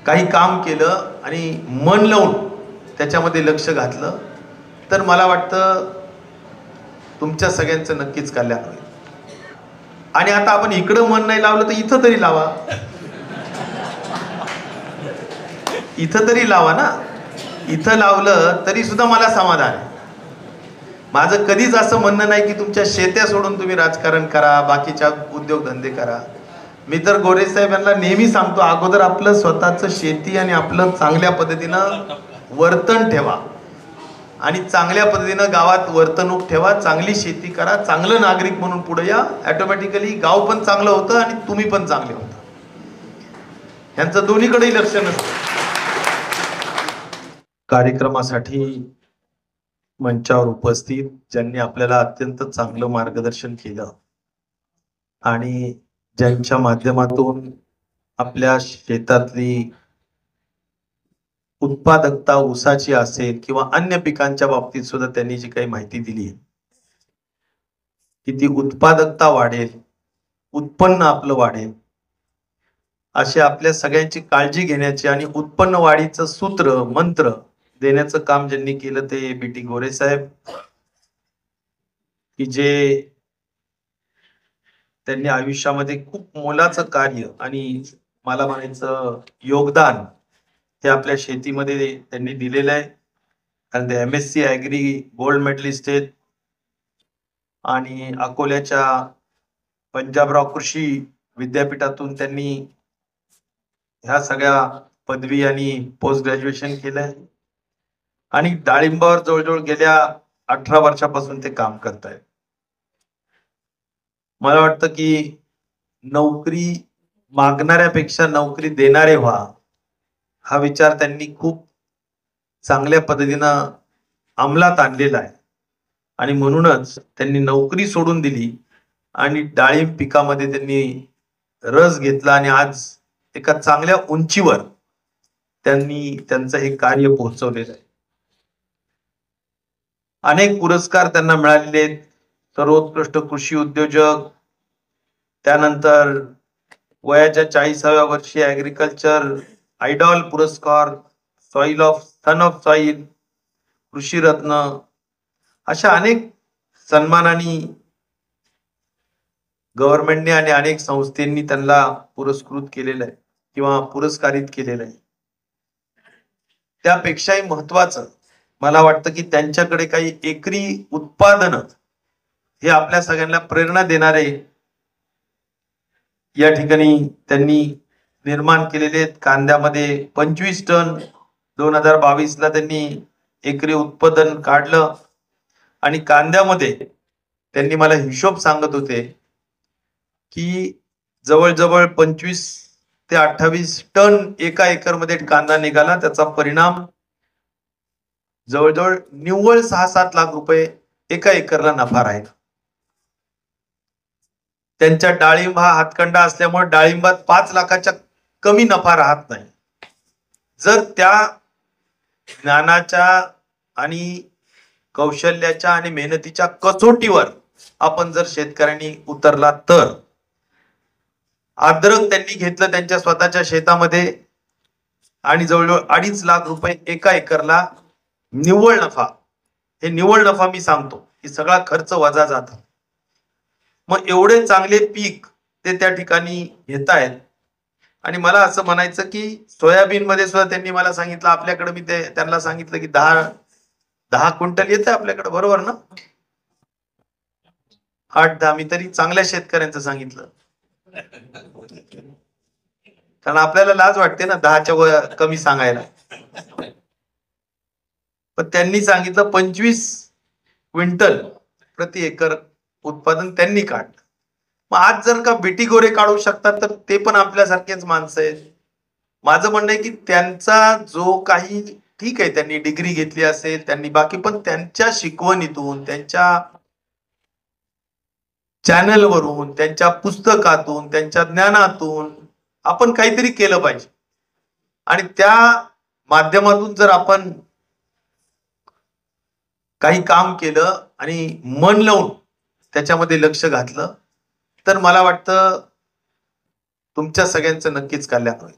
काही काम केलं आणि मन लावून त्याच्यामध्ये लक्ष घातलं तर मला वाटतं तुमच्या सगळ्यांचं नक्कीच कल्याण होईल. आणि आता आपण इकडं मन नाही लावलं तर इथं तरी लावा, इथं तरी लावा ना. इथं लावलं तरी सुद्धा मला समाधान आहे. माझं कधीच असं म्हणणं नाही की तुमच्या शेत्या सोडून तुम्ही राजकारण करा, बाकीच्या उद्योगधंदे करा. मी तर गोरे साहेबांना नेहमी सांगतो, अगोदर आपलं स्वतःचं शेती आणि आपलं चांगल्या पद्धतीनं वर्तन ठेवा आणि चांगल्या पद्धतीनं गावात वर्तणूक ठेवा, चांगली शेती करा, चांगलं नागरिक म्हणून पुढे या. ऑटोमॅटिकली गाव पण चांगलं होतं आणि तुम्ही पण चांगले होता. यांचं दोन्हीकडेही लक्ष नसतं. कार्यक्रमासाठी मंचावर उपस्थित ज्यांनी आपल्याला अत्यंत चांगलं मार्गदर्शन केलं आणि ज्यांच्या माध्यमातून आपल्या शेतातली उत्पादकता ऊसाची असेल किंवा अन्य पिकांच्या बाबतीत सुद्धा त्यांनी जी काही माहिती दिली की ती उत्पादकता वाढेल, उत्पन्न आपलं वाढेल, असे आपल्या सगळ्यांची काळजी घेण्याची आणि उत्पन्न वाढीचं सूत्र मंत्र देण्याचं काम ज्यांनी केलं ते बी टी गोरे साहेब, की जे त्यांनी आयुष्यामध्ये खूप मोलाचं कार्य आणि मला म्हणायचं योगदान हे आपल्या शेतीमध्ये त्यांनी दिलेलं आहे. कारण ते MSc ॲग्री गोल्ड मेडलिस्ट आहेत आणि अकोल्याच्या पंजाबराव कृषी विद्यापीठातून त्यांनी ह्या सगळ्या पदवी आणि पोस्ट ग्रॅज्युएशन केलंय आणि डाळिंबावर जवळजवळ गेल्या 18 वर्षापासून ते काम करतायत. मला वाटतं की नोकरी मागणाऱ्यापेक्षा नोकरी देणारे व्हा, हा विचार त्यांनी खूप चांगल्या पद्धतीनं अंमलात आणलेला आहे आणि म्हणूनच त्यांनी नोकरी सोडून दिली आणि डाळिंब पिकामध्ये त्यांनी रस घेतला आणि आज एका चांगल्या उंचीवर त्यांनी त्यांचं हे कार्य पोहोचवलेलं आहे. अनेक पुरस्कार त्यांना मिळालेले आहेत. सर्वोत्कृष्ट कृषी उद्योजक, त्यानंतर वयाच्या 40व्या वर्षी ॲग्रिकल्चर आयडॉल पुरस्कार, soil of son of soil, कृषी रत्न, अशा अनेक सन्मानांनी गव्हर्नमेंटने आणि अनेक संस्थांनी त्यांना पुरस्कृत केलेलं आहे किंवा पुरस्कारित केलेलं आहे. त्यापेक्षाही महत्वाचं मला वाटतं की त्यांच्याकडे काही एकरी उत्पादन हे आपल्या सगळ्यांना प्रेरणा देणारे या ठिकाणी त्यांनी निर्माण केलेले आहेत. कांद्यामध्ये 25 टन 2022ला त्यांनी एकरी उत्पादन काढलं आणि कांद्यामध्ये त्यांनी मला हिशोब सांगत होते की जवळजवळ 25 ते 28 टन एका एकरमध्ये कांदा निघाला. त्याचा परिणाम जवळजवळ निव्वळ 6-7 लाख रुपये एका एकरला नफा राहिला. त्यांच्या डाळिंब हा हातखंडा असल्यामुळे डाळिंबात 5 लाखाच्या कमी नफा राहत नाही. जर त्या ज्ञानाच्या आणि कौशल्याच्या आणि मेहनतीच्या कसोटीवर आपण जर शेतकऱ्यांनी उतरला तर, अद्रक त्यांनी घेतलं त्यांच्या स्वतःच्या शेतामध्ये आणि जवळजवळ 2.5 लाख रुपये एका एकरला निव्वळ नफा. हे निव्वळ नफा मी सांगतो की सगळा खर्च वजा जातो. मग एवढे चांगले पीक ते त्या ठिकाणी घेत आहेत. आणि मला असं म्हणायचं की सोयाबीन मध्ये सुद्धा त्यांनी मला सांगितलं, आपल्याकडे मी त्यांना सांगितलं की 10 क्विंटल येते आपल्याकडे, बरोबर ना? 8-10 मी तरी चांगल्या शेतकऱ्यांचं सांगितलं, कारण आपल्याला लाज वाटते ना 10च्या कमी सांगायला. पण त्यांनी सांगितलं 25 क्विंटल प्रति एकर उत्पादन त्यांनी काढलं. मग आज जर का बीटी गोरे काढू शकतात तर ते पण आपल्यासारखेच माणसं आहेत. माझं म्हणणं आहे की त्यांचा जो काही, ठीक आहे त्यांनी डिग्री घेतली असेल त्यांनी बाकी, पण त्यांच्या शिकवणीतून, त्यांच्या चॅनलवरून, त्यांच्या पुस्तकातून, त्यांच्या ज्ञानातून आपण काहीतरी केलं पाहिजे. आणि त्या माध्यमातून जर आपण काही काम केलं आणि मन लावून त्याच्यामध्ये लक्ष घातलं तर मला वाटतं तुमच्या सगळ्यांचं नक्कीच कल्याण होईल.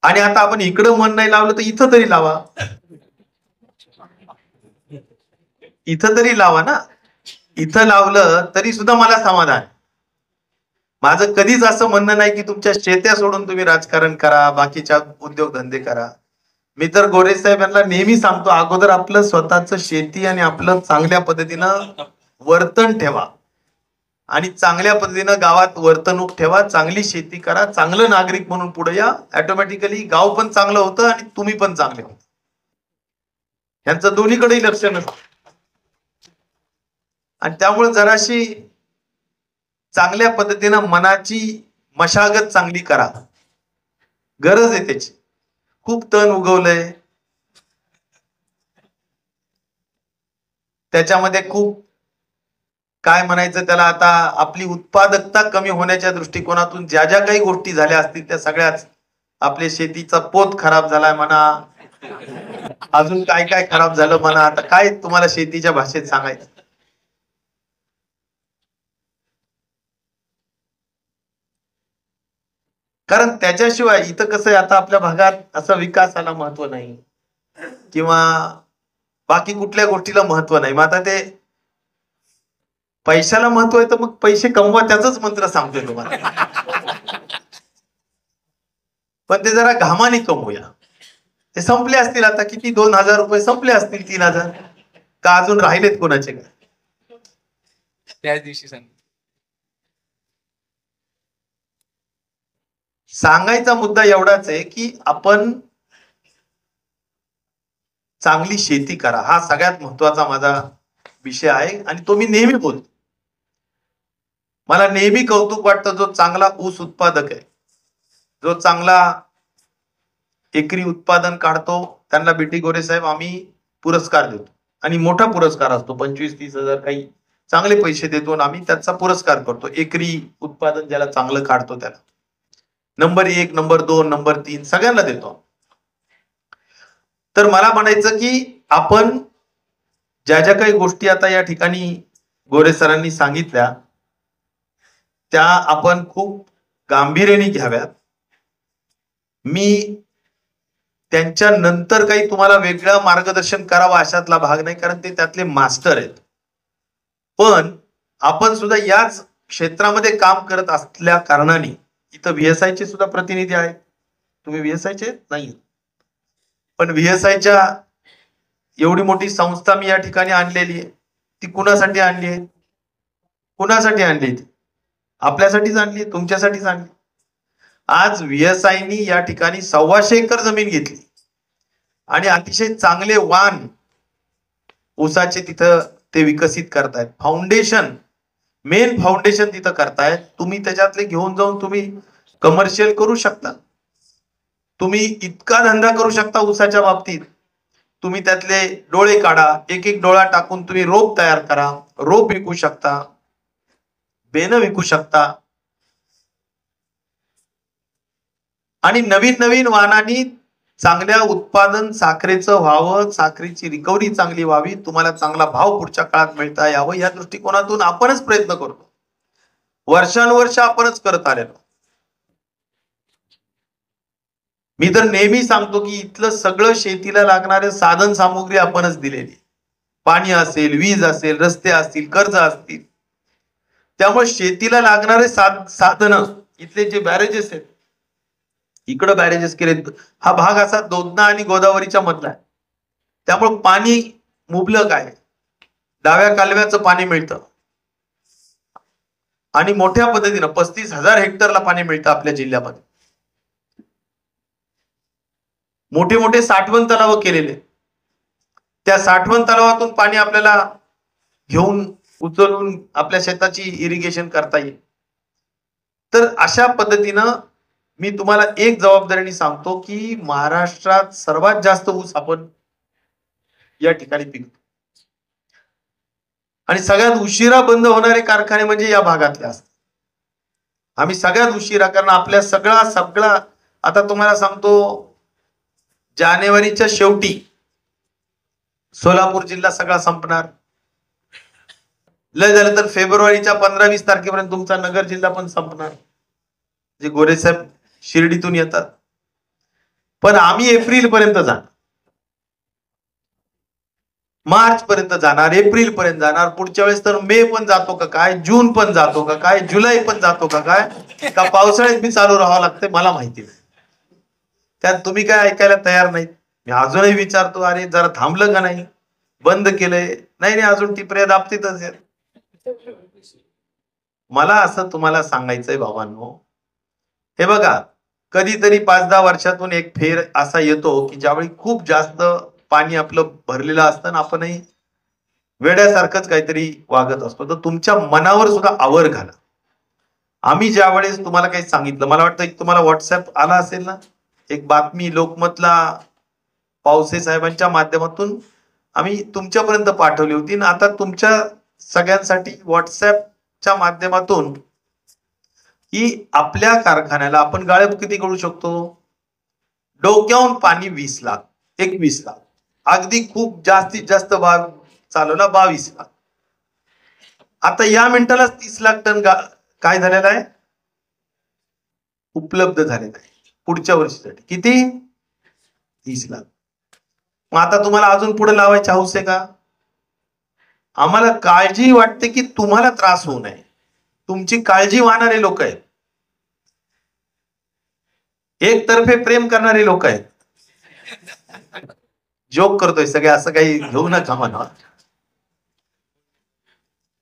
आणि आता आपण इकडं मन नाही लावलं तर इथं तरी लावा, इथं तरी लावा ना. इथं लावलं तरी सुद्धा मला समाधान. माझं कधीच असं म्हणणं नाही की तुमच्या शेत्या सोडून तुम्ही राजकारण करा, बाकीच्या उद्योगधंदे करा. मी तर गोरे साहेब यांना नेहमी सांगतो, अगोदर आपलं स्वतःच शेती आणि आपलं चांगल्या पद्धतीनं वर्तन ठेवा आणि चांगल्या पद्धतीनं गावात वर्तणूक ठेवा, चांगली शेती करा, चांगलं नागरिक म्हणून पुढे या. ऑटोमॅटिकली गाव पण चांगलं होतं आणि तुम्ही पण चांगले होता. यांचं दोन्हीकडेही लक्ष नसतं. आणि त्यामुळे जराशी चांगल्या पद्धतीनं मनाची मशागत चांगली करा, गरज आहे त्याची. खूप तण उगवलंय, त्याच्यामध्ये खूप काय म्हणायचं त्याला, आता आपली उत्पादकता कमी होण्याच्या दृष्टिकोनातून ज्या ज्या काही गोष्टी झाल्या असतील त्या सगळ्याच, आपल्या शेतीचा पोत खराब झालाय म्हणा, अजून काय काय खराब झालं म्हणा, आता काय तुम्हाला शेतीच्या भाषेत सांगायचं. कारण त्याच्याशिवाय इथं कसं आहे, आता आपल्या भागात असा विकासाला महत्व नाही किंवा बाकी कुठल्या गोष्टीला महत्व नाही. मग आता ते पैशाला महत्व आहे तर मग पैसे कमवा, त्याच मंत्र सांगतोय तुम्हाला. पण ते जरा घामाने कमवूया. ते संपले असतील आता, किती 2,000 रुपये संपले असतील, 3,000 का अजून राहिलेत कोणाचे काय त्याच दिवशी सांग. सांगायचा मुद्दा एवढाच आहे की आपण चांगली शेती करा, हा सगळ्यात महत्वाचा माझा विषय आहे आणि तो मी नेहमी बोलतो. मला नेहमी कौतुक वाटतं जो चांगला ऊस उत्पादक आहे, जो चांगला एकरी उत्पादन काढतो, त्यांना बीटी गोरे साहेब आम्ही पुरस्कार देतो आणि मोठा पुरस्कार असतो, 25-30 हजार काही चांगले पैसे देतो आणि आम्ही त्याचा पुरस्कार करतो. एकरी उत्पादन ज्याला चांगलं काढतो त्याला नंबर 1, नंबर 2, नंबर 3 सगळ्यांना देतो. तर मला म्हणायचं की आपण ज्या ज्या काही गोष्टी आता या ठिकाणी गोरे सरांनी सांगितल्या त्या आपण खूप गांभीर्याने घ्याव्यात. मी त्यांच्या नंतर काही तुम्हाला वेगळं मार्गदर्शन करावं अशातला भाग नाही, कारण ते त्यातले मास्टर आहेत. पण आपण सुद्धा याच क्षेत्रामध्ये काम करत असल्या कारणाने इथं VSI चे सुद्धा प्रतिनिधी आहेत. तुम्ही VSI चे नाही, पण VSI च्या एवढी मोठी संस्था मी या ठिकाणी आणलेली आहे. ती कुणासाठी आणली आहे? कुणासाठी आणली? आपल्यासाठीच आणली, तुमच्यासाठीच आणली. आज VSI नी या ठिकाणी 125 एकर जमीन घेतली आणि अतिशय चांगले वाण ऊसाचे तिथं ते विकसित करतायत. फाउंडेशन, मेन फाउंडेशन तिथं करतायत. तुम्ही त्याच्यातले घेऊन जाऊन तुम्ही कमर्शियल करू शकता. तुम्ही इतका धंदा करू शकता ऊसाच्या बाबतीत. तुम्ही त्यातले डोळे काढा, एक एक डोळा टाकून तुम्ही रोप तयार करा, रोप विकू शकता, बेनं विकू शकता आणि नवीन नवीन वाहनांनी चांगल्या उत्पादन साखरेचं व्हावं, साखरेची रिकव्हरी चांगली व्हावी, तुम्हाला चांगला भाव पुढच्या काळात मिळता यावं, या दृष्टिकोनातून आपणच प्रयत्न करतो. वर्षानुवर्ष आपणच करत आलेलो. मी तर नेहमी सांगतो की इथलं सगळं शेतीला लागणारे साधन सामुग्री आपणच दिलेली. पाणी असेल, वीज असेल, रस्ते असतील, कर्ज असतील. त्यामुळे शेतीला लागणारे साधन इथले जे बॅरेजेस आहेत, इकडं बॅरेजेस केले. हा भाग असा दोदना आणि गोदावरीच्या मधला आहे, त्यामुळे पाणी मुबलक आहे. डाव्या कालव्याचं पाणी मिळतं आणि मोठ्या पद्धतीनं 35,000 हेक्टरला पाणी मिळतं आपल्या जिल्ह्यामध्ये. मोठे मोठे साठवण तलाव केलेले, त्या साठवण तलावातून पाणी आपल्याला घेऊन उचलून आपल्या शेताची इरिगेशन करता येईल. तर अशा पद्धतीनं मी तुम्हाला एक जबाबदारीने सांगतो की महाराष्ट्रात सर्वात जास्त ऊस आपण या ठिकाणी पिकतो आणि सगळ्यात उशिरा बंद होणारे कारखाने म्हणजे या भागातले असतात. आम्ही सगळ्यात उशिरा, कारण आपल्या सगळा आता तुम्हाला सांगतो, जानेवारीच्या शेवटी सोलापूर जिल्हा सगळा संपणार. लय झालं तर फेब्रुवारीच्या 15-20 तारखेपर्यंत तुमचा नगर जिल्हा पण संपणार. जे गोरेसाहेब शिर्डीतून येतात पण आम्ही एप्रिल पर्यंत जाणार, मार्च पर्यंत जाणार, एप्रिल पर्यंत जाणार, पुढच्या वेळेस तर मे पण जातो का काय, जून पण जातो का काय, जुलै पण जातो का काय, का पावसाळ्यात मी चालू राहावं लागतंय मला माहिती नाही. त्यात तुम्ही काय ऐकायला तयार नाहीत. मी अजूनही विचारतो, अरे जरा थांबलं का नाही, बंद केलंय, नाही अजून टिपऱ्या दाबतीतच आहेत. मला असं तुम्हाला सांगायचंय भावांनो, हे बघा, कधीतरी 5-10 वर्षातून एक फेर असा येतो की ज्यावेळी खूप जास्त पाणी आपलं भरलेलं असतं ना, आपणही वेड्यासारखंच काहीतरी वागत असतो. तर तुमच्या मनावर सुद्धा आवर घाला. आम्ही ज्या वेळेस तुम्हाला काही सांगितलं, मला वाटतं एक तुम्हाला व्हॉट्सअप आला असेल ना, एक बातमी लोकमतला पावसे साहेबांच्या माध्यमातून आम्ही तुमच्यापर्यंत पाठवली होती ना. आता तुमच्या सगळ्यांसाठी व्हॉट्सअपच्या माध्यमातून की आपल्या कारखान्याला आपण गाळप किती करू शकतो, डोक्याहून पाणी 20 लाख, 21 लाख, अगदी खूप जास्तीत जास्त भाग चालवला 22 लाख. आता या मिनिटाला 30 लाख टन काय झालेला आहे, उपलब्ध झालेला आहे पुढच्या वर्षीसाठी. किती, 30 लाख. मग आता तुम्हाला अजून पुढे लावायची हौस आहे का? आम्हाला काळजी वाटते की तुम्हाला त्रास होऊ नये, तुमची काळजी वाहणारे लोक आहेत, एकतर्फे प्रेम करणारे लोक आहेत. जोक करतोय सगळे, असं काही घेऊ नका म्हणा.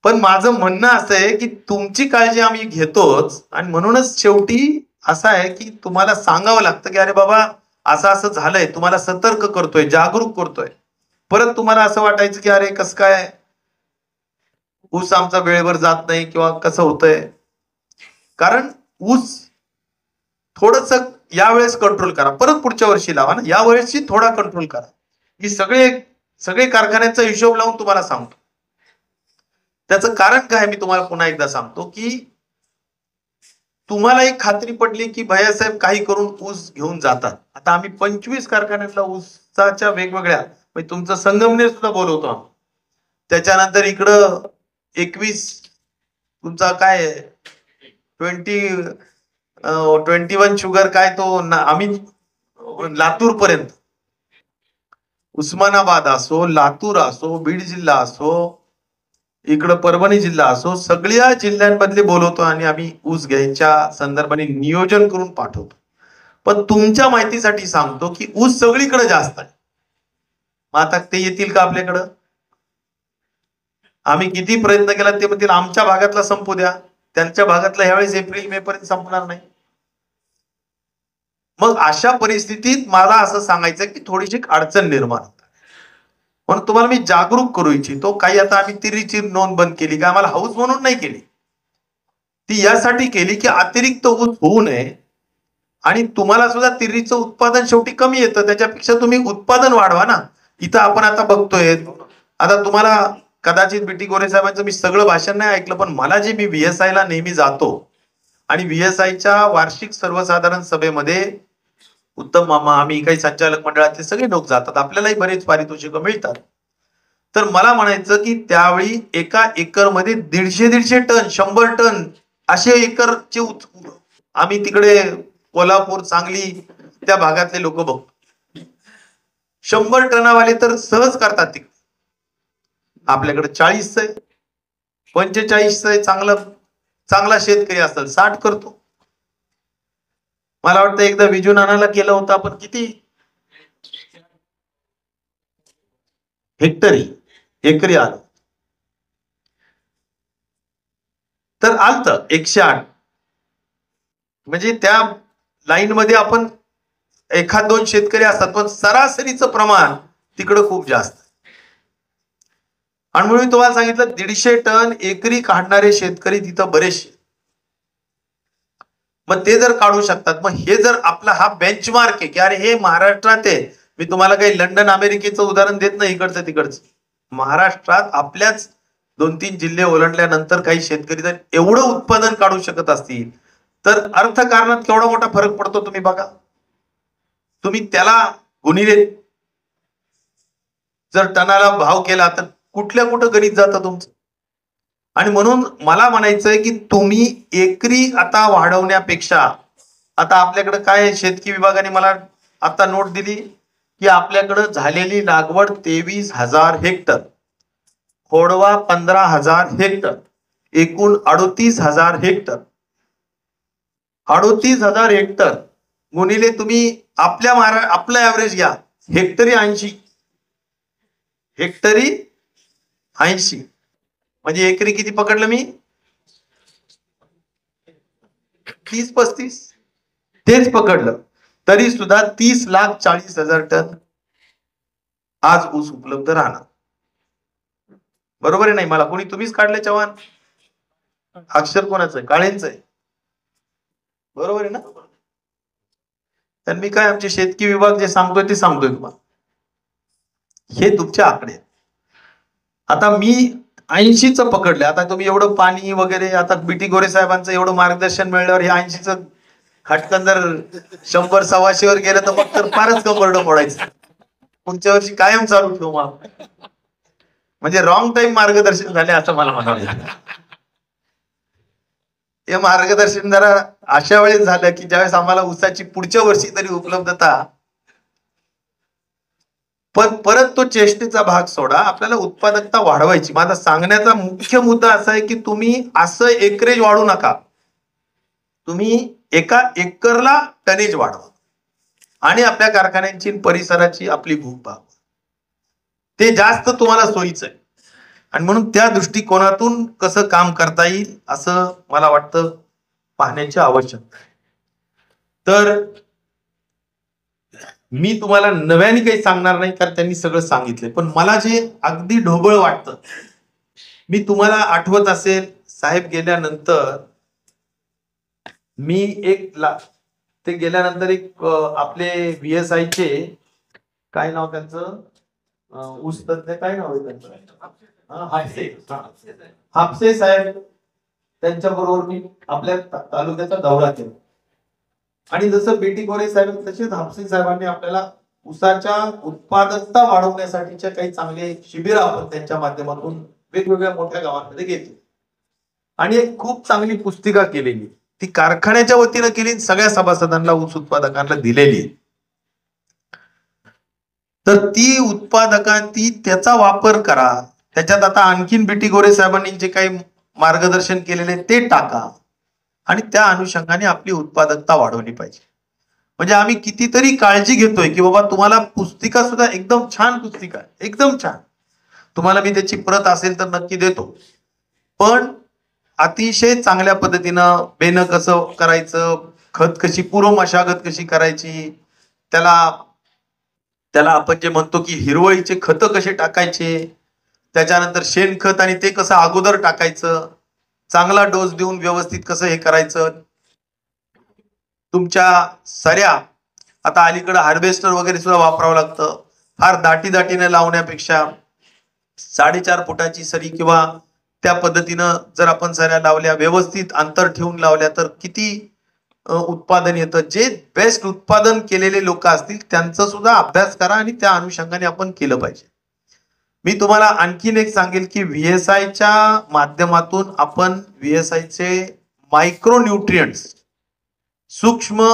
पण माझं म्हणणं असं आहे की तुमची काळजी आम्ही घेतोच, आणि म्हणूनच शेवटी असं आहे की तुम्हाला सांगावं लागतं की अरे बाबा असं असं झालंय, तुम्हाला सतर्क करतोय, जागरूक करतोय. परत तुम्हाला असं वाटायचं की अरे कसं काय ऊस आमचा वेळेवर जात नाही किंवा कसं होतंय. कारण ऊस थोडस यावेळेस कंट्रोल करा, परत पुढच्या वर्षी लावा ना, या वर्षी थोडा कंट्रोल करा. मी सगळे कारखान्यांचा हिशोब लावून तुम्हाला सांगतो. त्याचं कारण काय मी तुम्हाला पुन्हा एकदा सांगतो की तुम्हाला एक खात्री पडली की भैयासाहेब काही करून ऊस घेऊन जातात. आता आम्ही 25 कारखान्यातला ऊसाच्या वेगवेगळ्या, म्हणजे तुमचं संगमनेर सुद्धा बोलवतो आम्ही. त्याच्यानंतर इकडं 21 तुमचा काय 21 शुगर काय तो आम्ही लातूर पर्यंत, उस्मानाबाद असो, लातूर असो, बीड जिल्हा असो, इकडं परभणी जिल्हा असो, सगळ्या जिल्ह्यांमधले बोलवतो आणि आम्ही ऊस घ्यायच्या संदर्भाने नियोजन करून पाठवतो. पण तुमच्या माहितीसाठी सांगतो की ऊस सगळीकडे जास्त आहे. मग आता ते येतील का आपल्याकडं? आम्ही किती प्रयत्न केला ते म्हणतील आमच्या भागातला संपू द्या, त्यांच्या भागातला ह्यावेळेस एप्रिल मे पर्यंत संपणार नाही. मग अशा परिस्थितीत मला असं सांगायचं की थोडीशी अडचण निर्माण होतात, म्हणून तुम्हाला मी जागरूक करू इच्छितो. काही आता आम्ही तिरीची नोंद बंद केली का, आम्हाला हाऊस म्हणून नाही केली, ती यासाठी केली की अतिरिक्त ऊस होऊ नये आणि तुम्हाला सुद्धा तिरीचं उत्पादन शेवटी कमी येतं, त्याच्यापेक्षा तुम्ही उत्पादन वाढवा ना. इथं आपण आता बघतोय, आता तुम्हाला कदाचित बीटी गोरे साहेबांचं मी सगळं भाषण नाही ऐकलं, पण मला जे मी VSI ला नेहमी जातो आणि VSIच्या वार्षिक सर्वसाधारण सभेमध्ये उत्तम मामा, आम्ही काही संचालक मंडळातले सगळे लोक जातात, आपल्यालाही बरेच पारितोषिक मिळतात. तर मला म्हणायचं की त्यावेळी एका एकर मध्ये 150 टन, 100 टन असे एकरचे आम्ही तिकडे कोल्हापूर, सांगली त्या भागातले लोक बघतो. 100 टनावाले तर सहज करतात तिकडे. आपल्याकडे 40 आहे, 45 आहे, चांगला शेतकरी असेल 60 करतो. मला वाटतं एकदा विजू नानाला केलं होतं आपण, किती एकरी आलं, तर आलत 108. म्हणजे त्या लाईन मध्ये आपण एखाद दोन शेतकरी असतात, पण सरासरीचं प्रमाण तिकडं खूप जास्त. आणि म्हणून मी तुम्हाला सांगितलं 150 टन एकरी काढणारे शेतकरी तिथं बरेचसे. मग ते जर काढू शकतात, मग हे जर आपला हा बेंचमार्क आहे की अरे हे महाराष्ट्रात आहे. मी तुम्हाला काही लंडन अमेरिकेचं उदाहरण देत नाही इकडचं तिकडचं. महाराष्ट्रात आपल्याच 2-3 जिल्हे ओलांडल्यानंतर काही शेतकरी जर एवढं उत्पादन काढू शकत असतील तर अर्थकारणात केवढा मोठा फरक पडतो तुम्ही बघा. तुम्ही त्याला गुणिले जर टनाला भाव केला तर कुठं गणित जातं तुमचं. आणि म्हणून मला म्हणायचंय की तुम्ही एकरी आता वाढवण्यापेक्षा, आता आपल्याकडे काय शेतकी विभागाने मला आता नोट दिली की आपल्याकडं झालेली लागवड 23,000 हेक्टर, खोडवा 15,000 हेक्टर, एकूण 38,000 हेक्टर. 38,000 हेक्टर गुणिले तुम्ही आपलं ऍव्हरेज घ्या, हेक्टरी 80, हेक्टरी 80 म्हणजे एकरी किती पकडलं मी? 30-35 तेच पकडलं. तरी सुद्धा 30,40,000 टन आज ऊस उपलब्ध राहणार. बरोबर आहे नाही? मला कोणी तुम्हीच काढले चव्हाण? अक्षर कोणाचं आहे? काळेंचं आहे. बरोबर आहे ना? तर मी काय आमचे शेतकी विभाग जे सांगतोय ते सांगतोय तुम्हाला. हे तुमचे आकडे. आता मी 80च पकडले. आता तुम्ही एवढं पाणी वगैरे, आता बीटी गोरे साहेबांचं एवढं मार्गदर्शन मिळल्यावर हे 80च खटकन जर 100-125 वर गेलं तर मग तर फारच कंबरडं मोडायचं. पुढच्या वर्षी कायम चालू ठेवू मग. म्हणजे रॉंग टाइम मार्गदर्शन झाले असं मला म्हणावं. हे मार्गदर्शन जरा अशा वेळेस झालं की ज्यावेळेस आम्हाला ऊसाची पुढच्या वर्षी तरी उपलब्धता, पण परत तो चेष्टेचा भाग सोडा, आपल्याला उत्पादकता वाढवायची. माझा सांगण्याचा मुख्य मुद्दा असा आहे की तुम्ही असं एकरेज वाढू नका, तुम्ही एका एकरला टनेज वाढवा आणि आपल्या कारखान्यांची परिसराची आपली भूक भागवा. ते जास्त तुम्हाला सोयीचं आहे आणि म्हणून त्या दृष्टिकोनातून कसं काम करता येईल असं मला वाटतं पाहण्याची आवश्यकता आहे. तर मी तुम्हाला नव्याने काही सांगणार नाही कारण त्यांनी सगळं सांगितलंय, पण मला जे अगदी ढोबळ वाटतं, मी तुम्हाला आठवत असेल साहेब गेल्यानंतर मी ते गेल्यानंतर एक आपले VSI चे काय नाव त्यांचं, ऊस तज्ञ काय नाव आहे त्यांचं, हापसे साहेब, त्यांच्या बरोबर मी आपल्या तालुक्याचा दौरा केला. आणि जसं बीटी गोरे साहेब तसेच हापसे साहेबांनी आपल्याला ऊसाच्या उत्पादकता वाढवण्यासाठीच्या काही चांगले शिबिर आपण त्यांच्या माध्यमातून वेगवेगळ्या मोठ्या गावांमध्ये घेतली आणि एक खूप चांगली पुस्तिका केलेली. ती कारखान्याच्या वतीनं केली, सगळ्या सभासदांना, ऊस उत्पादकांना दिलेली. तर ती उत्पादकांनी त्याचा वापर करा. त्याच्यात आता आणखीन बीटी गोरे साहेबांनी जे काही मार्गदर्शन केलेले ते टाका आणि त्या अनुषंगाने आपली उत्पादकता वाढवली पाहिजे. म्हणजे आम्ही कितीतरी काळजी घेतोय की बाबा तुम्हाला पुस्तिका सुद्धा एकदम छान पुस्तिका आहे, एकदम छान. तुम्हाला मी त्याची प्रत असेल तर नक्की देतो. पण अतिशय चांगल्या पद्धतीनं बेनं कसं करायचं, खत कशी, पूर्व मशागत कशी करायची, त्याला आपण जे म्हणतो की हिरवळीचे खत कसे टाकायचे, त्याच्यानंतर शेणखत आणि ते कसं अगोदर टाकायचं, चांगला डोस देऊन व्यवस्थित कसं हे करायचं. तुमच्या सऱ्या आता अलीकडे हार्वेस्टर वगैरे सुद्धा वापरावं लागतं. फार दाटीने लावण्यापेक्षा 4.5 फुटाची सरी किंवा त्या पद्धतीनं जर आपण सऱ्या लावल्या, व्यवस्थित अंतर ठेवून लावल्या तर किती उत्पादन येतं. जे बेस्ट उत्पादन केलेले लोक असतील त्यांचा सुद्धा अभ्यास करा आणि त्या अनुषंगाने आपण केलं पाहिजे. मी तुम्हाला आणखीन एक सांगेल की VSIच्या माध्यमातून आपण VSIचे मायक्रो न्यूट्रिएंट्स, सूक्ष्म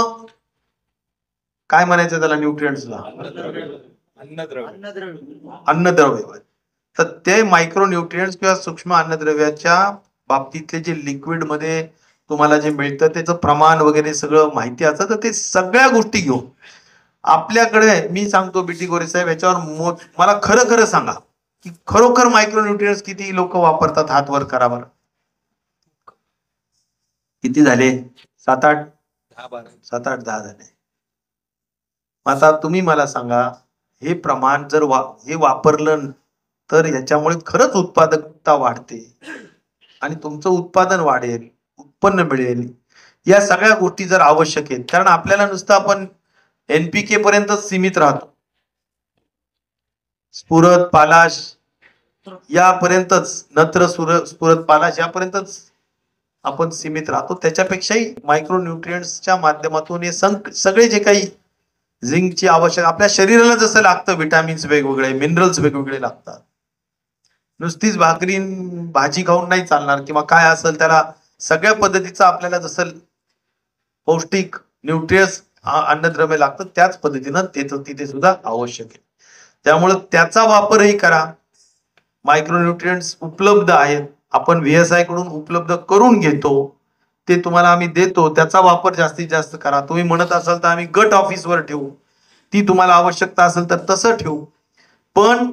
काय म्हणायचं त्याला न्यूट्रिएंट्सला, अन्नद्रव्य. तर ते मायक्रो न्यूट्रिएंट्स किंवा सूक्ष्म अन्नद्रव्याच्या बाबतीतले जे लिक्विड मध्ये तुम्हाला जे मिळतं त्याचं प्रमाण वगैरे सगळं माहिती असतं. तर ते सगळ्या गोष्टी घेऊन आपल्याकडे मी सांगतो बीटी गोरे साहेब याच्यावर मला खरं सांगा की खरोखर मायक्रो न्यूट्रिएंट्स किती लोक वापरतात, हात वर करा बरं. किती झाले? 7-8 10 झाले. आता तुम्ही मला सांगा हे प्रमाण जर हे वापरलं तर याच्यामुळे खरंच उत्पादकता वाढते आणि तुमचं उत्पादन वाढेल, उत्पन्न मिळेल. या सगळ्या गोष्टी जर आवश्यक आहेत, कारण आपल्याला नुसतं आपण NPK पर्यंतच सीमित राहतो, स्फुरद पालाश यापर्यंतच, नत्र स्फुरद पालाश यापर्यंतच आपण सीमित राहतो. त्याच्यापेक्षाही मायक्रो न्यूट्रिएंट्सच्या माध्यमातून हे सगळे जे काही झिंकची आवश्यक आपल्या शरीराला जसं लागतं, विटामिन्स वेगवेगळे, मिनरल्स वेगवेगळे लागतात. नुसतीच भाकरी भाजी खाऊन नाही चालणार किंवा काय असेल त्याला सगळ्या पद्धतीचं आपल्याला जसं पौष्टिक न्यूट्रियस अन्नद्रव्य लागतं त्याच पद्धतीनं तिथे सुद्धा आवश्यक आहे. त्यामुळे त्याचा वापरही करा. मायक्रोन्यूट्रिएंट्स उपलब्ध आहेत, आपण VSI कडून उपलब्ध करून घेतो, ते तुम्हाला आम्ही देतो. त्याचा वापर जास्तीत जास्त करा. तुम्ही म्हणत असाल तर आम्ही गट ऑफिसवर ठेवू, ती तुम्हाला आवश्यकता असेल तर तसं ठेवू, पण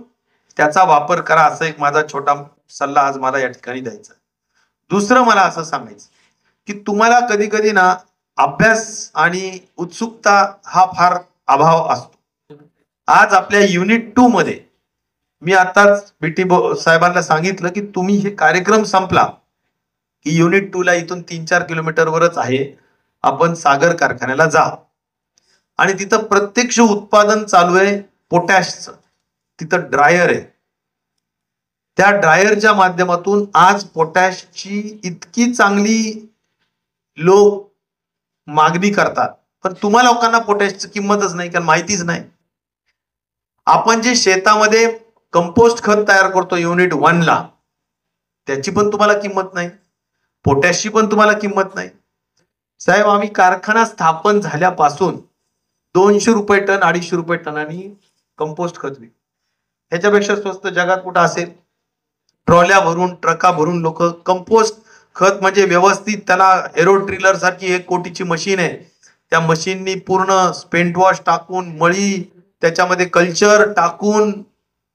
त्याचा वापर करा. असं एक माझा छोटा सल्ला आज मला या ठिकाणी द्यायचा. दुसरं मला असं सांगायचं की तुम्हाला कधी कधी ना अभ्यास आणि उत्सुकता हा फार अभाव असतो. आज आपल्या युनिट 2 मध्ये मी आताच बीटी साहेबांना सांगितलं की तुम्ही हे कार्यक्रम संपला की युनिट 2 ला इथून 3-4 किलोमीटरवरच आहे, आपण सागर कारखान्याला जा आणि तिथं प्रत्यक्ष उत्पादन चालू आहे पोटॅशचं. तिथं ड्रायर आहे. त्या ड्रायरच्या माध्यमातून आज पोटॅशची इतकी चांगली लोक मागणी करतात, पण तुम्हा लोकांना पोटॅशची किंमतच नाही, कारण माहितीच नाही. आपण जे शेतामध्ये कंपोस्ट खत तयार करतो युनिट 1 ला, त्याची पण तुम्हाला किंमत नाही, पोटॅशची पण तुम्हाला किंमत नाही. साहेब, आम्ही कारखाना स्थापन झाल्यापासून 200 रुपये टन 250 रुपये टनानी कंपोस्ट खत विकतो. ह्याच्यापेक्षा स्वस्त जगात कुठं असेल? ट्रॉल्या भरून ट्रका भरून लोक कंपोस्ट खत, म्हणजे व्यवस्थित त्याला एरो ट्रिलर सारखी 1 कोटीची मशीन आहे, त्या मशीननी पूर्ण स्पेंट वॉश टाकून, मळी त्याच्यामध्ये कल्चर टाकून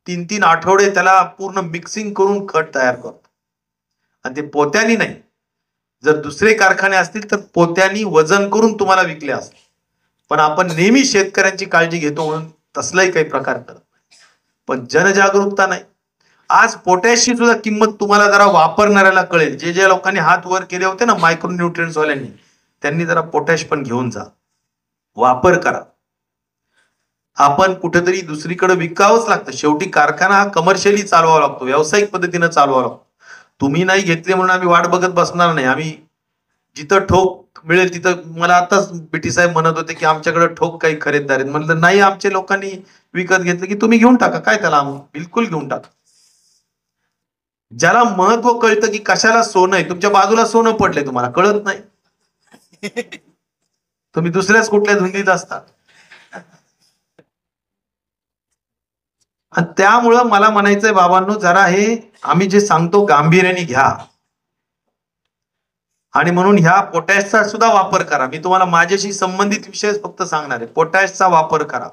3-3 आठवडे त्याला पूर्ण मिक्सिंग करून खत तयार करतो. आणि ते पोत्यानी नाही, जर दुसरे कारखाने असतील तर पोत्यानी वजन करून तुम्हाला विकले असते. पण आपण नेहमी शेतकऱ्यांची काळजी घेतो म्हणून तसलाही काही प्रकार करत नाही, पण जनजागरूकता नाही. आज पोटॅशची सुद्धा किंमत तुम्हाला जरा वापरणाऱ्याला कळेल. जे लोकांनी हात वर केले होते ना मायक्रोन्यूट्रिएंट्स वाल्यांनी, त्यांनी जरा पोटॅश पण घेऊन जा, वापर करा. आपण कुठेतरी दुसरीकडे विकावंच लागतं. शेवटी कारखाना हा कमर्शियली चालवावा लागतो, व्यावसायिक पद्धतीने चालवावा लागतो. तुम्ही नाही घेतले म्हणून आम्ही वाट बघत बसणार नाही. आम्ही जिथं ठोक मिळेल तिथं, मला आताच बीटी साहेब म्हणत होते की आमच्याकडे ठोक काही खरेदीदार आहेत. म्हणलं नाही, आमच्या लोकांनी विकत घेतलं की तुम्ही घेऊन टाका, काय त्याला, बिलकुल घेऊन टाका. ज्याला महत्व कळतं की कशाला सोनं आहे, तुमच्या बाजूला सोनं पडलंय, तुम्हाला कळत नाही, तुम्ही दुसऱ्याच कुठल्या धुंदीत असता. आणि त्यामुळं मला म्हणायचंय बाबांनो, जरा हे आम्ही जे सांगतो गांभीर्याने घ्या. आणि म्हणून ह्या पोटॅशचा सुद्धा वापर करा. मी तुम्हाला माझ्याशी संबंधित विषय फक्त सांगणार आहे. पोटॅशचा वापर करा.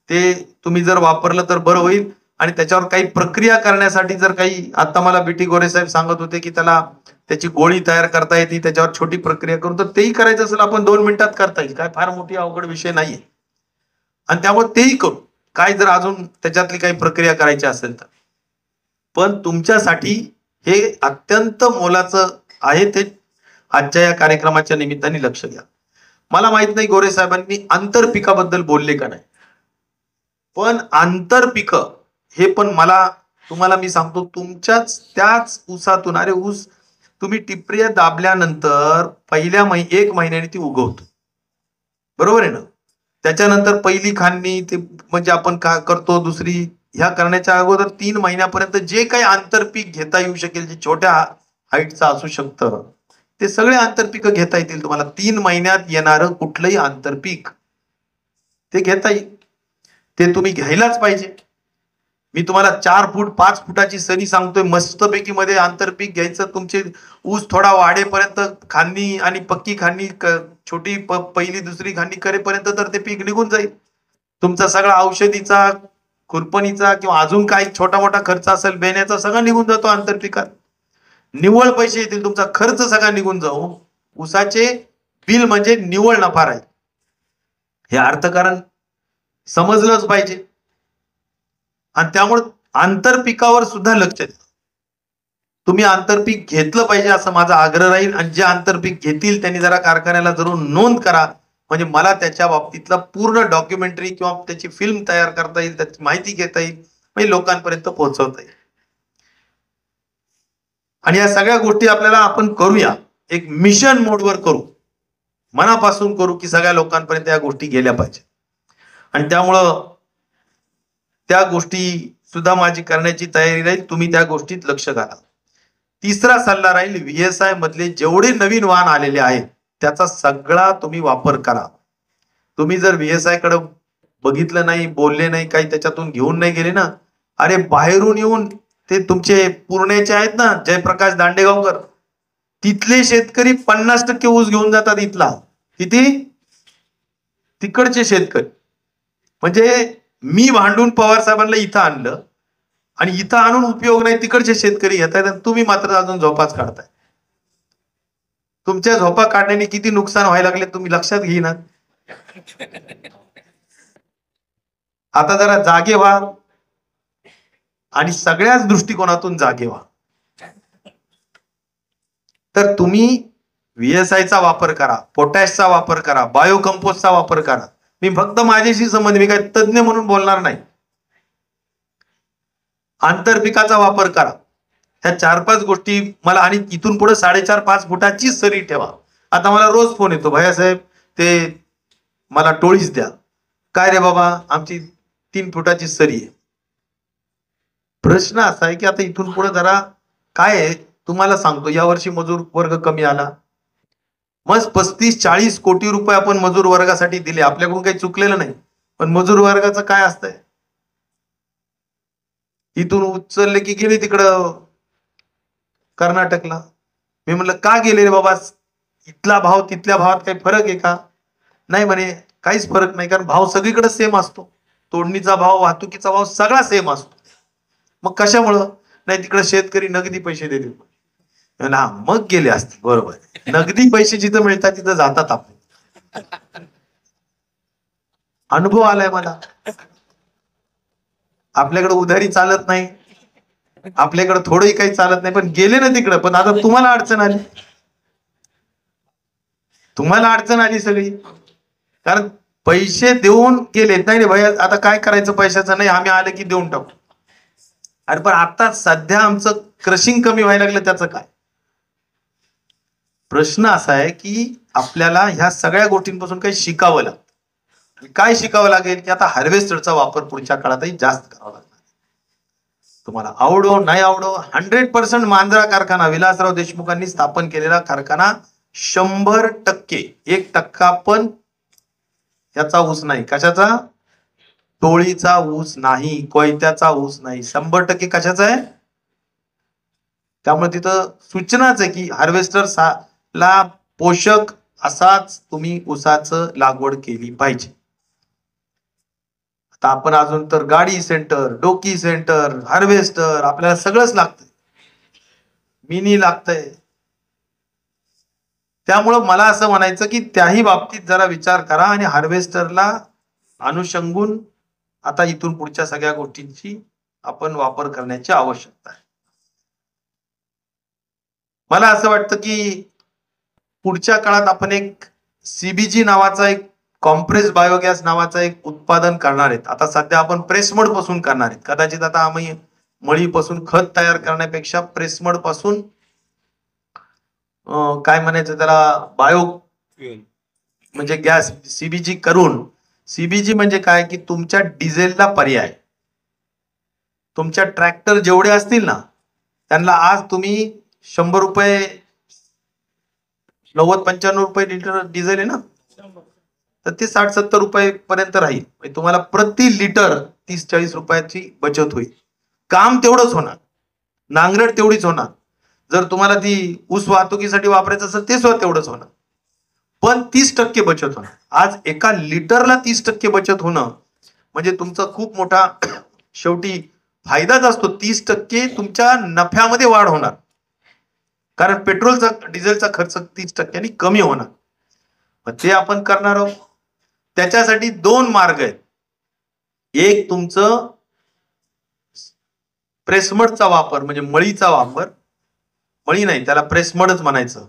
ते तुम्ही जर वापरलं तर बरं होईल. आणि त्याच्यावर काही प्रक्रिया करण्यासाठी जर काही, आता मला बीटी गोरे साहेब सांगत होते की त्याला त्याची गोळी तयार करता येते, त्याच्यावर छोटी प्रक्रिया करून, तर तेही करायचं असेल आपण 2 मिनिटात करता येईल, काय फार मोठी अवघड विषय नाहीये. आणि त्यामुळे तेही करू, काय जर अजून त्याच्यातली काही प्रक्रिया करायची असेल तर. पण तुमच्यासाठी हे अत्यंत मोलाचं आहे, ते आजच्या या कार्यक्रमाच्या निमित्ताने लक्ष घ्या. मला माहित नाही गोरे साहेबांनी आंतरपिकाबद्दल बोलले का नाही, पण आंतरपिक हे पण मला तुम्हाला मी सांगतो, तुमच्याच त्याच ऊसातून, अरे ऊस तुम्ही टिपऱ्या दाबल्यानंतर पहिल्या 1 महिन्याने ती उगवतो, बरोबर आहे ना. त्याच्यानंतर पहिली खांदणी, ते म्हणजे आपण का करतो, दुसरी, ह्या करण्याच्या अगोदर 3 महिन्यापर्यंत जे काही आंतरपीक घेता येऊ शकेल, जे छोट्या हाईटचं असू शकतं, ते सगळे आंतरपीक घेता येतील तुम्हाला. 3 महिन्यात येणारं कुठलंही आंतरपीक ते घेता येईल, ते तुम्ही घ्यायलाच पाहिजे. मी तुम्हाला 4 फूट 5 फुटाची सरी सांगतोय, मस्तपैकी मध्ये आंतरपीक घ्यायचं. तुमचे ऊस थोडा वाढेपर्यंत खांदणी आणि पक्की खांदणी, छोटी पहिली दुसरी खांदणी करेपर्यंत तर ते पीक निघून जाईल. तुमचा सगळा औषधीचा, खुरपणीचा किंवा अजून काही छोटा मोठा खर्च असेल बेण्याचा, सगळा निघून जातो आंतरपिकात. निव्वळ पैसे येतील, तुमचा खर्च सगळा निघून जाऊ. ऊसाचे बिल म्हणजे निव्वळ नफा राहील. हे अर्थकारण समजलंच पाहिजे. आणि त्यामुळे आंतरपिकावर सुद्धा लक्ष द्या. तुम्ही आंतरपीक घेतलं पाहिजे असं माझा आग्रह राहील. आणि जे आंतरपीक घेतील त्यांनी जरा कारखान्याला जरूर नोंद करा, म्हणजे मला त्याच्या बाबतीतला पूर्ण डॉक्युमेंटरी किंवा त्याची फिल्म तयार करता येईल, त्याची माहिती घेता येईल, म्हणजे लोकांपर्यंत पोहोचवता येईल. आणि या सगळ्या गोष्टी आपल्याला आपण करूया, एक मिशन मोडवर करू, मनापासून करू, की सगळ्या लोकांपर्यंत या गोष्टी गेल्या पाहिजे. आणि त्यामुळं त्या गोष्टी सुद्धा माझी करण्याची तयारी राहील. तुम्ही त्या गोष्टीत लक्ष घाला. तिसरा सल्ला राहील, VSI मधले जेवढे नवीन वाहन आलेले आहेत त्याचा सगळा तुम्ही वापर करा. तुम्ही जर VSI कडे बघितलं नाही, बोलले नाही, काही त्याच्यातून घेऊन नाही गेले ना, अरे बाहेरून येऊन ते तुमचे पुरणेचे आहेत ना जयप्रकाश दांडेगावकर, तिथले शेतकरी 50% ऊस घेऊन जातात इथला. किती? तिकडचे शेतकरी. म्हणजे मी भांडून पवार साहेबांना इथं आणलं आणि इथं आणून उपयोग नाही, तिकडचे शेतकरी घेत आहेत, तुम्ही मात्र अजून झोपाच काढताय. तुमच्या झोपा काढण्याने किती नुकसान व्हायला लागले तुम्ही लक्षात घेईनात. आता जरा जागे व्हा आणि सगळ्याच दृष्टिकोनातून जागे व्हा. तर तुम्ही VSI चा वापर करा, पोटॅशचा वापर करा, बायो कंपोस्टचा वापर करा. मी फक्त माझ्याशी संबंध, मी काय तज्ञ म्हणून बोलणार नाही. आंतरपिकाचा वापर करा. ह्या 4-5 गोष्टी मला, आणि इथून पुढे 4.5-5 फुटाची सरी ठेवा. आता मला रोज फोन येतो, भैयासाहेब ते मला टोळीच द्या. काय रे बाबा, आमची 3 फुटाची सरी आहे. प्रश्न असा आहे की आता इथून पुढे जरा काय आहे तुम्हाला सांगतो, यावर्षी मजूर वर्ग कमी आला. मग 35-40 कोटी रुपये आपण मजूर वर्गासाठी दिले, आपल्याकडून काही चुकलेलं नाही. पण मजूर वर्गाचं काय असतंय, इथून उचलले की गेले तिकडं कर्नाटकला. मी म्हणलं का गेले रे बाबा, इथला भाव तिथल्या भावात काही फरक आहे का? नाही म्हणे, काहीच फरक नाही, कारण भाव सगळीकडे सेम असतो. तोडणीचा भाव, वाहतुकीचा भाव सगळा सेम असतो. मग कशामुळं? नाही, तिकडे शेतकरी नगदी पैसे देतील. ना मग गेले असते. बरोबर, नगदी पैसे जिथं मिळतात तिथं जातात आपण. अनुभव आलाय मला. आपल्याकडे उधारी चालत नाही, आपल्याकडे थोडंही काही चालत नाही, पण गेले ना तिकडं. पण आता तुम्हाला अडचण आली, तुम्हाला अडचण आली सगळी, कारण पैसे देऊन गेले. नाही रे भैया, आता काय करायचं पैशाचं, नाही आम्ही आले की देऊन टाकू. अरे पण आता सध्या आमचं क्रशिंग कमी व्हायला लागलं, त्याचं काय? प्रश्न असा आहे की आपल्याला ह्या सगळ्या गोष्टींपासून काही शिकावं लागतं. काय शिकावं लागेल की आता हार्वेस्टरचा वापर पुढच्या काळातही जास्त करावा लागणार. तुम्हाला आवडो नाही आवडो, 100% मांजरा कारखाना, विलासराव देशमुखांनी स्थापन केलेला कारखाना 100%, 1% पण याचा ऊस नाही. कशाचा? टोळीचा ऊस नाही, कोयत्याचा ऊस नाही, 100% कशाचा आहे? त्यामुळे तिथं सूचनाच आहे की हार्वेस्टर ला पोषक असाच तुम्ही ऊसाचं लागवड केली पाहिजे. आता आपण अजून तर गाडी सेंटर, डोकी सेंटर, हार्वेस्टर, आपल्याला सगळंच लागतंय, मिनी लागतंय. त्यामुळं मला असं म्हणायचं की त्याही बाबतीत जरा विचार करा आणि हार्वेस्टरला अनुषंगून आता इथून पुढच्या सगळ्या गोष्टींची आपण वापर करण्याची आवश्यकता आहे. मला असं वाटतं की पुढच्या काळात आपण एक CBG नावाचा, एक कॉम्प्रेस बायोगॅस नावाचा एक उत्पादन करणार आहेत. आता सध्या आपण प्रेसमड पासून करणार आहेत. कदाचित आता आम्ही मळीपासून खत तयार करण्यापेक्षा प्रेसमड पासून काय म्हणायचं त्याला, बायो म्हणजे गॅस CBG करून. CBG म्हणजे काय की तुमच्या डिझेलला पर्याय. तुमच्या ट्रॅक्टर जेवढे असतील ना त्यांना आज तुम्ही 100 रुपये, 90-95 रुपये लिटर डिझेल आहे ना, तर ते 60-70 रुपये पर्यंत राहील. तुम्हाला प्रति लिटर 30-40 रुपयाची बचत होईल. काम तेवढंच होणार, नांगरट तेवढीच होणार. जर तुम्हाला ती ऊस वाहतुकीसाठी वापरायचं असेल ते सुद्धा तेवढंच होणार, पण 30% बचत होणार. आज एका लिटरला 30% बचत होणं म्हणजे तुमचा खूप मोठा शेवटी फायदाच असतो. 30% तुमच्या नफ्यामध्ये वाढ होणार, कारण पेट्रोलचा, डिझेलचा खर्च 30% कमी होणार. मग ते आपण करणार आहोत. त्याच्यासाठी 2 मार्ग आहेत. एक तुमचं प्रेसमडचा वापर, म्हणजे मळीचा वापर. मळी नाही, त्याला प्रेसमडच म्हणायचं.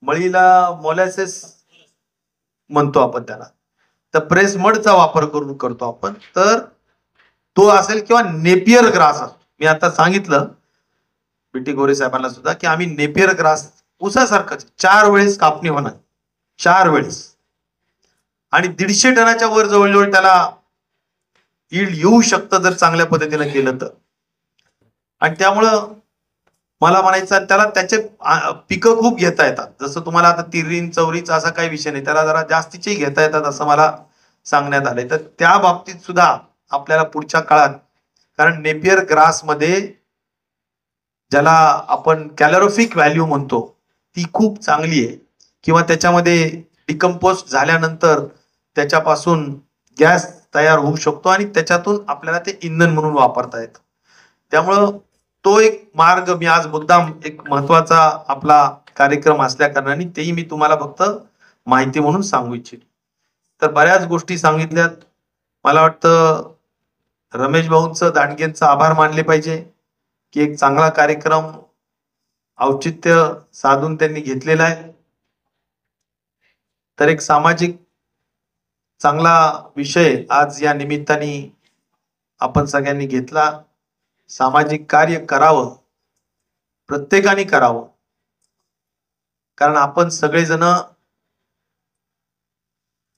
मळीला मोलॅसेस म्हणतो आपण त्याला. तर प्रेसमडचा वापर करून करतो आपण. तर तो असेल किंवा नेपियर ग्रास. मी आता सांगितलं BT गोरे साहेबांना सुद्धा की आम्ही नेपियर ग्रास ऊसासारखंच 4 वेळेस कापणी होणार, 4 वेळेस, आणि 150 टनाच्या वर जवळजवळ त्याला यील्ड येऊ शकतं जर चांगल्या पद्धतीने केलं तर. आणि त्यामुळं मला म्हणायचं त्याला त्याचे पिकं खूप घेता येतात. जसं तुम्हाला आता तिरीन चौरीचा असा काही विषय नाही, त्याला जरा जास्तीचे घेता येतात असं मला सांगण्यात आलंय. तर त्या बाबतीत सुद्धा आपल्याला पुढच्या काळात, कारण नेपियर ग्रास मध्ये ज्याला आपण कॅलरोफिक व्हॅल्यू म्हणतो ती खूप चांगली आहे, किंवा त्याच्यामध्ये डिकम्पोस्ट झाल्यानंतर त्याच्यापासून गॅस तयार होऊ शकतो आणि त्याच्यातून आपल्याला ते इंधन म्हणून वापरता येतं. त्यामुळं तो एक मार्ग मी आज मुद्दाम एक महत्वाचा आपला कार्यक्रम असल्या कारणाने तेही मी तुम्हाला फक्त माहिती म्हणून सांगू इच्छितो. तर बऱ्याच गोष्टी सांगितल्यात. मला वाटतं रमेश भाऊंचं दांडगेंचं आभार मानले पाहिजे की एक चांगला कार्यक्रम औचित्य साधून त्यांनी घेतलेला आहे. तर एक सामाजिक चांगला विषय आज या निमित्ताने आपण सगळ्यांनी घेतला. सामाजिक कार्य करावं, प्रत्येकाने करावं, कारण आपण सगळेजण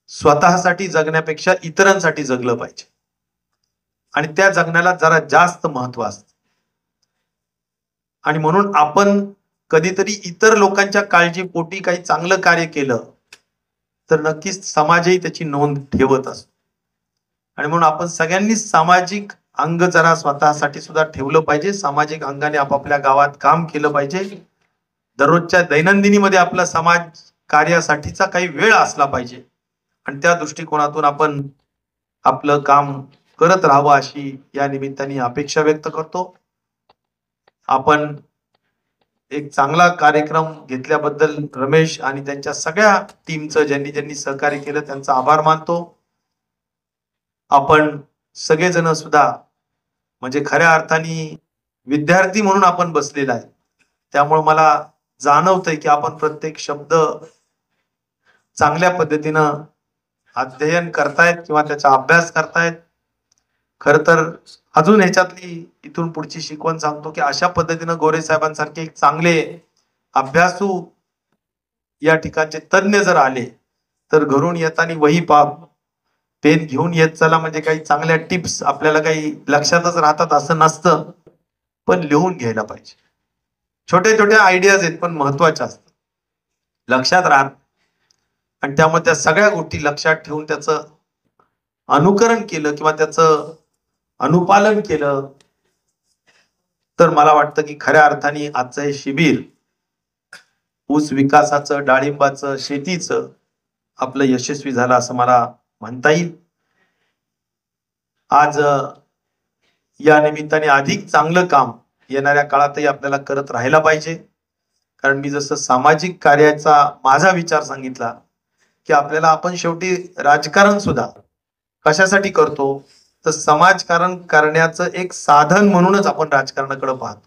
स्वतःसाठी जगण्यापेक्षा इतरांसाठी जगलं पाहिजे आणि त्या जगण्याला जरा जास्त महत्व असतं. आणि म्हणून आपण कधीतरी इतर लोकांच्या काळजीपोटी काही चांगलं कार्य केलं तर नक्कीच समाजही त्याची नोंद ठेवत असतो. आणि म्हणून आपण सगळ्यांनीच सामाजिक अंग जरा स्वतःसाठी सुद्धा ठेवलं पाहिजे. सामाजिक अंगाने आपापल्या गावात काम केलं पाहिजे. दररोजच्या दैनंदिनीमध्ये आपला समाज कार्यासाठीचा काही वेळ असला पाहिजे आणि त्या दृष्टिकोनातून आपण आपलं काम करत राहावं अशी या निमित्ताने अपेक्षा व्यक्त करतो. आपण एक चांगला कार्यक्रम घेतल्याबद्दल रमेश आणि त्यांच्या सगळ्या टीमचं ज्यांनी ज्यांनी सहकार्य केलं त्यांचा आभार मानतो. आपण सगळेजण सुद्धा म्हणजे खऱ्या अर्थाने विद्यार्थी म्हणून आपण बसलेला आहे. त्यामुळे मला जाणवतंय की आपण प्रत्येक शब्द चांगल्या पद्धतीनं अध्ययन करतायत किंवा त्याचा अभ्यास करतायत. खर तर अजून ह्याच्यातली इथून पुढची शिकवण सांगतो की अशा पद्धतीनं गोरे साहेबांसारखे एक चांगले अभ्यासू या ठिकाणचे तज्ञ जर आले तर घरून येताना वही पेन घेऊन येत चला म्हणजे काही चांगल्या टिप्स आपल्याला काही लक्षातच राहतात असं नसतं, पण लिहून घ्यायला पाहिजे. छोटे छोटे आयडियाज आहेत पण महत्वाच्या असतात, लक्षात राहत. आणि त्यामुळे त्या सगळ्या गोष्टी लक्षात ठेवून त्याचं अनुकरण केलं किंवा त्याचं अनुपालन केलं तर मला वाटतं की खऱ्या अर्थाने आजचं हे शिबिर ऊस विकासाचं, डाळिंबाचं, शेतीचं आपलं यशस्वी झालं असं मला म्हणता येईल. आज या निमित्ताने अधिक चांगलं काम येणाऱ्या काळातही आपल्याला करत राहायला पाहिजे. कारण मी जसं सामाजिक कार्याचा माझा विचार सांगितला की आपल्याला आपण शेवटी राजकारण सुद्धा कशासाठी करतो तर समाजकारण करण्याचं एक साधन म्हणूनच आपण राजकारणाकडे पाहतो.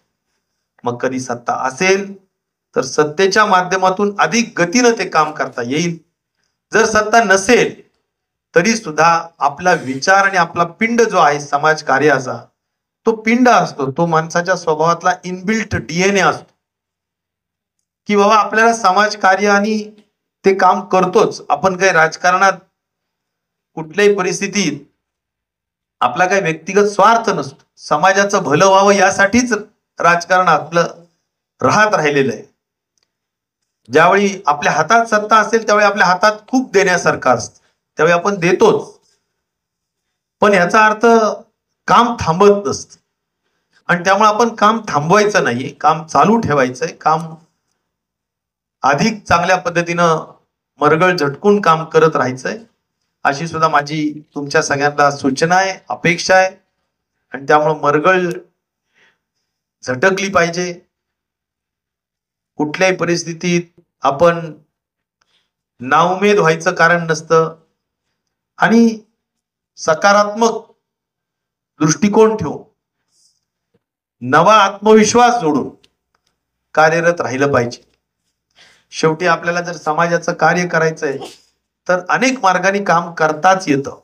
मग कधी सत्ता असेल तर सत्तेच्या माध्यमातून अधिक गतीनं ते काम करता येईल. जर सत्ता नसेल तरी सुद्धा आपला विचार आणि आपला पिंड जो आहे समाज कार्याचा तो पिंड असतो, तो माणसाच्या स्वभावातला इनबिल्ट डीएनए असतो की बाबा आपल्याला समाज कार्य आणि ते काम करतोच. आपण काही राजकारणात कुठल्याही परिस्थितीत आपला काही व्यक्तिगत स्वार्थ नसतो, समाजाचं भलं व्हावं यासाठीच राजकारण आपलं राहत राहिलेलं आहे. ज्यावेळी आपल्या हातात सत्ता असेल त्यावेळी आपल्या हातात खूप देण्यासारखं असतं, त्यावेळी आपण देतोच, पण याचा अर्थ काम थांबत नसतं. आणि त्यामुळे आपण काम थांबवायचं नाही, काम चालू ठेवायचंय, काम अधिक चांगल्या पद्धतीनं मरगळ झटकून काम करत राहायचंय अशी सुद्धा माझी तुमच्या सगळ्यांना सूचना आहे, अपेक्षा आहे. आणि त्यामुळे मरगळ झटकली पाहिजे. कुठल्याही परिस्थितीत आपण नाउमेद व्हायचं कारण नसतं आणि सकारात्मक दृष्टिकोन ठेवून नवा आत्मविश्वास जोडून कार्यरत राहिलं पाहिजे. शेवटी आपल्याला जर समाजाचं कार्य करायचंय तर अनेक मार्गाने काम करताच येतं.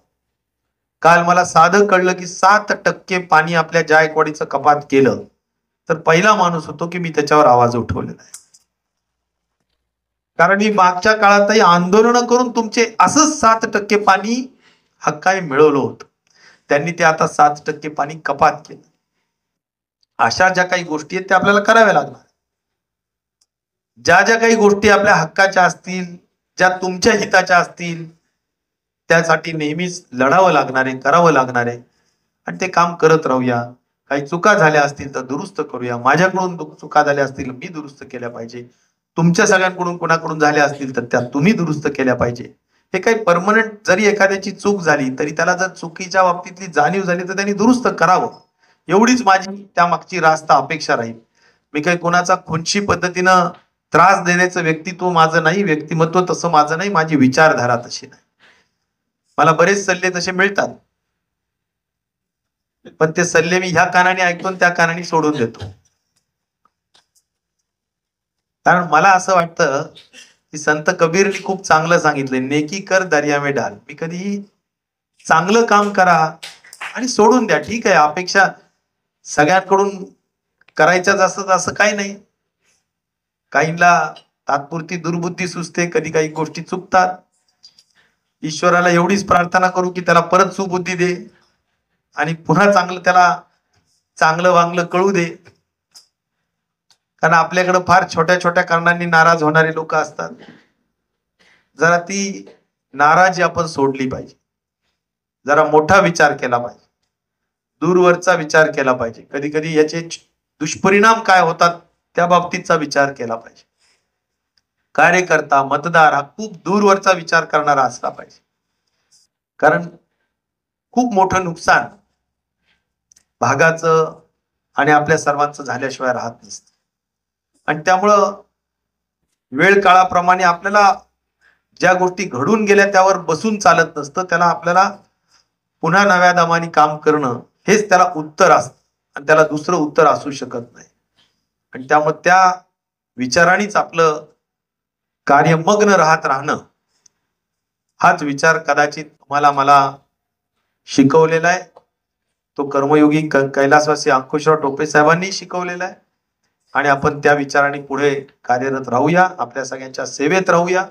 काल मला साधं कळलं की 7% पाणी आपल्या जायकवाडीचं कपात केलं तर पहिला माणूस होतो की मी त्याच्यावर आवाज उठवलेला आहे. कारण मी मागच्या काळातही आंदोलन करून तुमचे असंच 7% पाणी हक्काने मिळवलं होतं. त्यांनी ते आता 7% पाणी कपात केलं. अशा ज्या काही गोष्टी आहेत त्या आपल्याला कराव्या लागणार. ज्या ज्या काही गोष्टी आपल्या हक्काच्या असतील, ज्या तुमच्या हिताच्या असतील, त्यासाठी नेहमीच लढावं लागणार आहे, करावं लागणार आहे आणि ते काम करत राहूया. काही चुका झाल्या असतील तर दुरुस्त करूया. माझ्याकडून चुका झाल्या असतील मी दुरुस्त केल्या पाहिजे. तुमच्या सगळ्यांकडून कोणाकडून झाल्या असतील तर त्या तुम्ही दुरुस्त केल्या पाहिजे. हे काही परमनंट, जरी एखाद्याची चूक झाली तरी त्याला जर चुकीच्या बाबतीतली जाणीव झाली तर त्यांनी दुरुस्त करावं. एवढीच माझी त्यामागची रास्त अपेक्षा राहील. मी काही कोणाचा खुनशी पद्धतीनं त्रास देण्याचं व्यक्तित्व माझं नाही, व्यक्तिमत्व तसं माझं नाही, माझी विचारधारा तशी नाही. मला बरेच सल्ले तसे मिळतात, पण ते सल्ले मी ह्या कानाने ऐकतो त्या कानाने सोडून देतो. कारण मला असं वाटतं की संत कबीरनी खूप चांगलं सांगितलंय, नेकी कर दर्या में डाल. मी कधीही चांगलं काम करा आणि सोडून द्या. ठीक आहे, अपेक्षा सगळ्यांकडून करायच्याच असत असं काही नाही. काहींना तात्पुरती दुर्बुद्धी सुचते, कधी काही गोष्टी चुकतात. ईश्वराला एवढीच प्रार्थना करू की त्याला परत सुबुद्धी दे आणि पुन्हा त्याला चांगलं वांगलं कळू दे. कारण आपल्याकडे फार छोट्या छोट्या कारणांनी नाराज होणारे लोक असतात. जरा ती नाराजी आपण सोडली पाहिजे. जरा मोठा विचार केला पाहिजे, दूरवरचा विचार केला पाहिजे. कधी कधी याचे दुष्परिणाम काय होतात त्या बाबतीतचा विचार केला पाहिजे. कार्यकर्ता, मतदार हा खूप दूरवरचा विचार करणारा असला पाहिजे. कारण खूप मोठं नुकसान भागाचं आणि आपल्या सर्वांचं झाल्याशिवाय राहत नसतं. आणि त्यामुळं वेळ काळाप्रमाणे आपल्याला ज्या गोष्टी घडून गेल्या त्यावर बसून चालत नसतं. त्याला आपल्याला पुन्हा नव्या दमाने काम करणं हेच त्याला उत्तर असतं आणि त्याला दुसरं उत्तर असू शकत नाही. आणि त्यामुळे त्या विचारानेच आपलं कार्यमग्न राहणं हाच विचार कदाचित तुम्हाला मला शिकवलेला आहे. तो कर्मयोगी कैलासवासी अंकुशराव टोपे साहेबांनी शिकवलेला आहे आणि आपण त्या विचाराने पुढे कार्यरत राहूया, आपल्या सगळ्यांच्या सेवेत राहूया.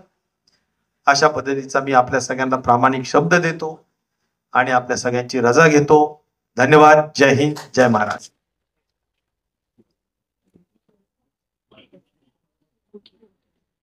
अशा पद्धतीचा मी आपल्या सगळ्यांना प्रामाणिक शब्द देतो आणि आपल्या सगळ्यांची रजा घेतो. धन्यवाद. जय हिंद, जय महाराज.